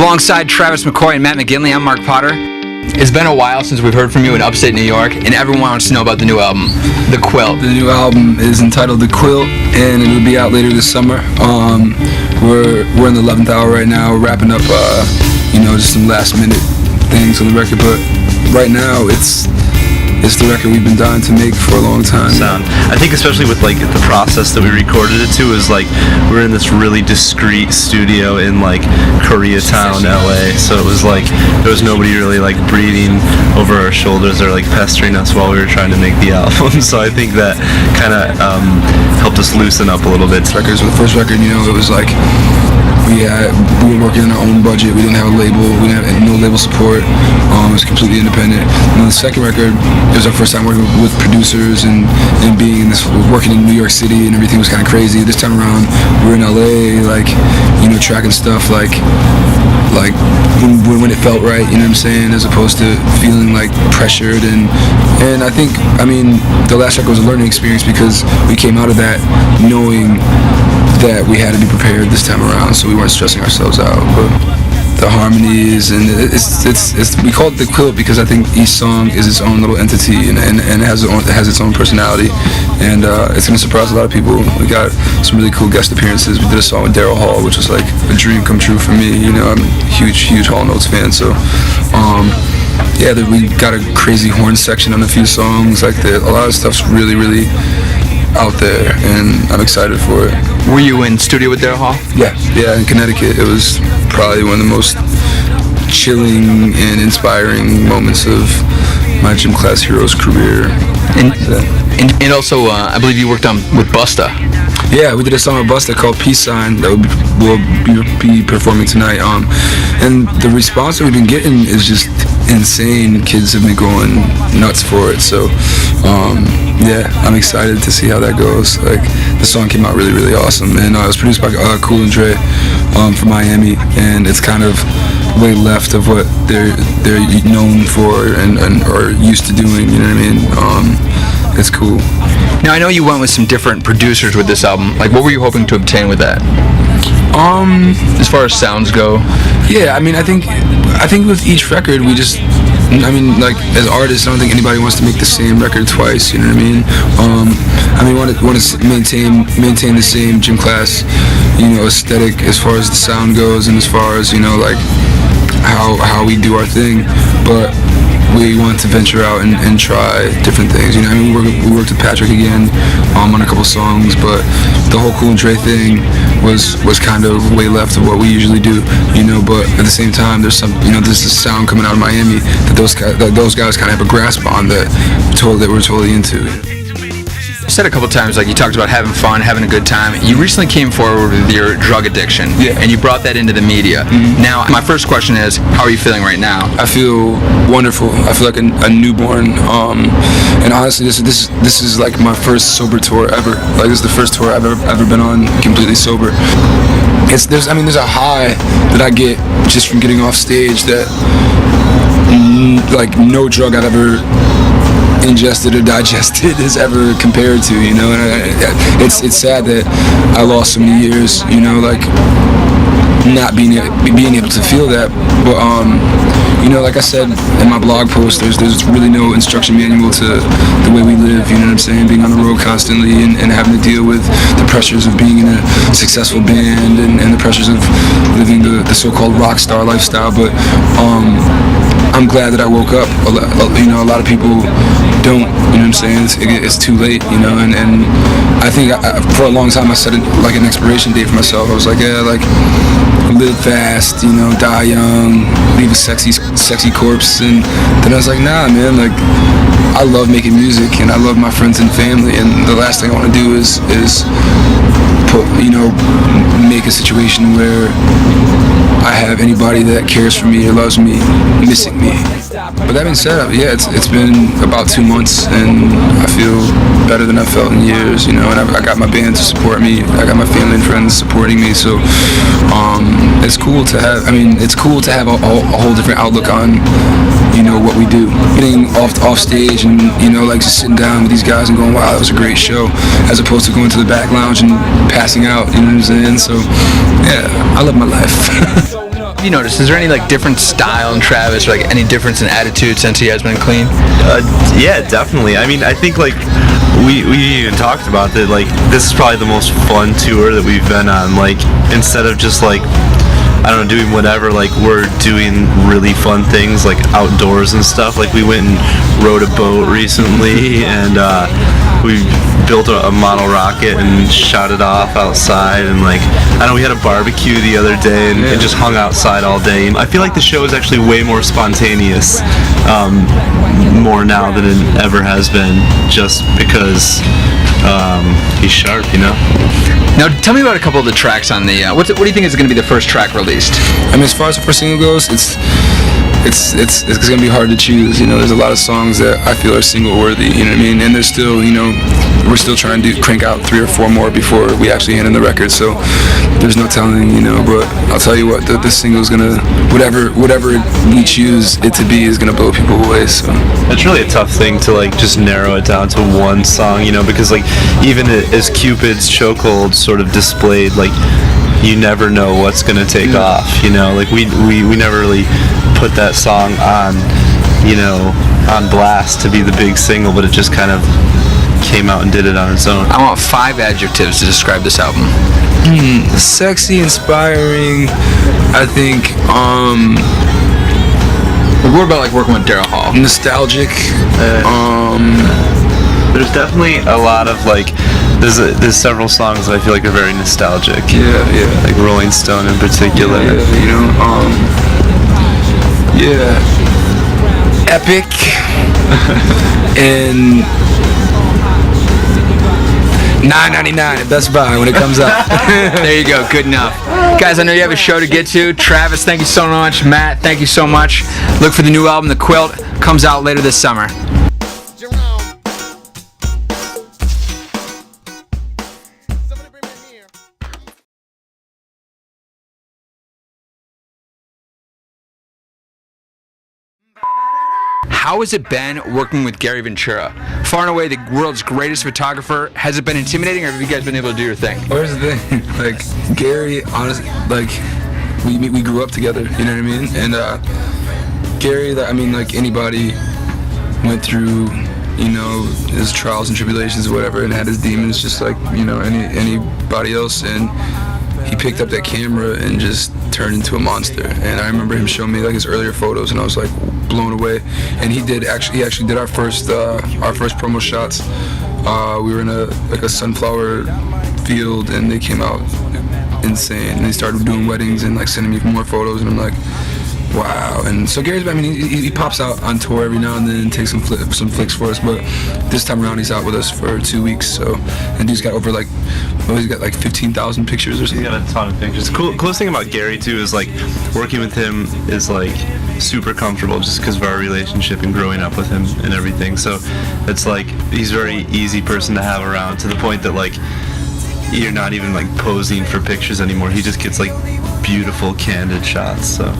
Alongside Travis McCoy and Matt McGinley, I'm Mark Potter. It's been a while since we've heard from you in upstate New York, and everyone wants to know about the new album, The Quilt. The new album is entitled The Quilt, and it will be out later this summer. We're in the 11th hour right now. We're wrapping up, just some last minute things on the record, but right now it's the record we've been dying to make for a long time. I think especially with like the process that we recorded it to is like we're in this really discreet studio in like Koreatown, LA. So it was like there was nobody really like breathing over our shoulders or like pestering us while we were trying to make the album. So I think that kind of helped us loosen up a little bit. The first record, it was like we were working on our own budget. We didn't have a label. We didn't have no label support. It was completely independent. And then the second record, it was our first time working with producers and working in New York City, and everything was kind of crazy. This time around, we're in LA, tracking stuff like when it felt right, you know what I'm saying, as opposed to feeling like pressured. And I think, the last record was a learning experience because we came out of that knowing that we had to be prepared this time around, so we weren't stressing ourselves out. But the harmonies, and we call it The Quilt because I think each song is its own little entity and it has its own personality, and it's going to surprise a lot of people. We got some really cool guest appearances. We did a song with Daryl Hall, which was like a dream come true for me. I'm a huge Hall & Oates fan, so we got a crazy horn section on a few songs. A lot of stuff's really, really out there, and I'm excited for it. Were you in studio with Daryl Hall? Yeah, in Connecticut. It was probably one of the most chilling and inspiring moments of my gym class hero's career. And also, I believe you worked on with Busta. Yeah, we did a song with Busta called Peace Sign that we'll be performing tonight. And the response that we've been getting is just insane. Kids have been going nuts for it. So, I'm excited to see how that goes. The song came out really, really awesome, and it was produced by Cool and Dre from Miami, and it's kind of way left of what they're known for and or used to doing. You know what I mean? It's cool. Now I know you went with some different producers with this album. What were you hoping to obtain with that? As far as sounds go. Yeah, I think with each record we just. As artists, I don't think anybody wants to make the same record twice. You know what I mean? Want to maintain the same gym class, aesthetic as far as the sound goes, and as far as how we do our thing, but we want to venture out and try different things. We worked with Patrick again on a couple songs, but the whole Cool and Dre thing was kind of way left of what we usually do. But at the same time, there's there's this sound coming out of Miami that those guys kind of have a grasp on that we're totally into. You said a couple times, you talked about having fun, having a good time. You recently came forward with your drug addiction, and you brought that into the media. Mm-hmm. Now, my first question is, how are you feeling right now? I feel wonderful. I feel like a newborn. And honestly, this is like my first sober tour ever. This is the first tour I've ever been on completely sober. There's a high that I get just from getting off stage that no drug I've ever ingested or digested is ever compared to, and it's sad that I lost so many years, not being able to feel that, but like I said in my blog post, there's really no instruction manual to the way we live, you know what I'm saying, being on the road constantly and having to deal with the pressures of being in a successful band and the pressures of living the so-called rock star lifestyle, but I'm glad that I woke up. A lot of people don't, you know what I'm saying, it's too late, and I think for a long time I set an expiration date for myself. I was live fast, die young, leave a sexy corpse, and then I was like, nah, man, I love making music and I love my friends and family, and the last thing I want to do is make a situation where I have anybody that cares for me or loves me missing me. But that being said, it's been about 2 months, and I feel better than I've felt in years, and I got my band to support me, I got my family and friends supporting me, so it's cool to have, a whole different outlook on, what we do. Getting off stage and, just sitting down with these guys and going, wow, that was a great show, as opposed to going to the back lounge and passing out, you know what I'm saying? So, yeah, I love my life. have you noticed? Is there any like different style in Travis, or like any difference in attitude since he has been clean? Yeah, definitely. I mean, I think like we even talked about that. Like, this is probably the most fun tour that we've been on. Like, instead of just like, I don't know, doing whatever, like we're doing really fun things like outdoors and stuff. Like we went and rode a boat recently, and we built a model rocket and shot it off outside, and like, I know we had a barbecue the other day and just hung outside all day. And I feel like the show is actually way more spontaneous, more now than it ever has been, just because he's sharp, you know. Now, tell me about a couple of the tracks on the. What do you think is going to be the first track released? I mean, as far as the first single goes, it's gonna be hard to choose. You know, there's a lot of songs that I feel are single worthy. You know what I mean? And there's still, you know, we're still trying to crank out 3 or 4 more before we actually hand in the record. So there's no telling, you know. But I'll tell you what, this single's gonna, whatever we choose it to be, is gonna blow people away. So it's really a tough thing to like just narrow it down to one song, you know, because like even as Cupid's Chokehold sort of displayed, like you never know what's gonna take off, you know. Like we never really put that song on, you know, on blast to be the big single, but it just kind of came out and did it on its own. I want 5 adjectives to describe this album. Sexy, inspiring. I think What about like working with Daryl Hall? nostalgic. There's definitely a lot of like, there's several songs that I feel like are very nostalgic. Yeah. Like Rolling Stone in particular. Yeah, you know, epic and $9.99 at Best Buy when it comes out. There you go, good enough. Guys, I know you have a show to get to. Travis, thank you so much. Matt, thank you so much. Look for the new album, The Quilt, comes out later this summer. How has it been working with Gary Ventura? Far and away the world's greatest photographer. Has it been intimidating, or have you guys been able to do your thing? Well, here's the thing, like Gary, honestly, like we grew up together, you know what I mean? And Gary, I mean, like anybody went through, you know, his trials and tribulations or whatever, and had his demons just like, you know, anybody else, and he picked up that camera and just turned into a monster. And I remember him showing me like his earlier photos, and I was like blown away. And he actually did our first promo shots. We were in a sunflower field, and they came out insane. And they started doing weddings and like sending me more photos, and I'm like, wow. And so Gary's, I mean, he pops out on tour every now and then and takes some flicks for us, but this time around he's out with us for 2 weeks. So, and dude's got over like, he's got like 15,000 pictures or something. He's got a ton of pictures. Coolest thing about Gary too is like working with him is like super comfortable just because of our relationship and growing up with him and everything. So it's like he's a very easy person to have around, to the point that like you're not even like posing for pictures anymore. He just gets like beautiful candid shots. So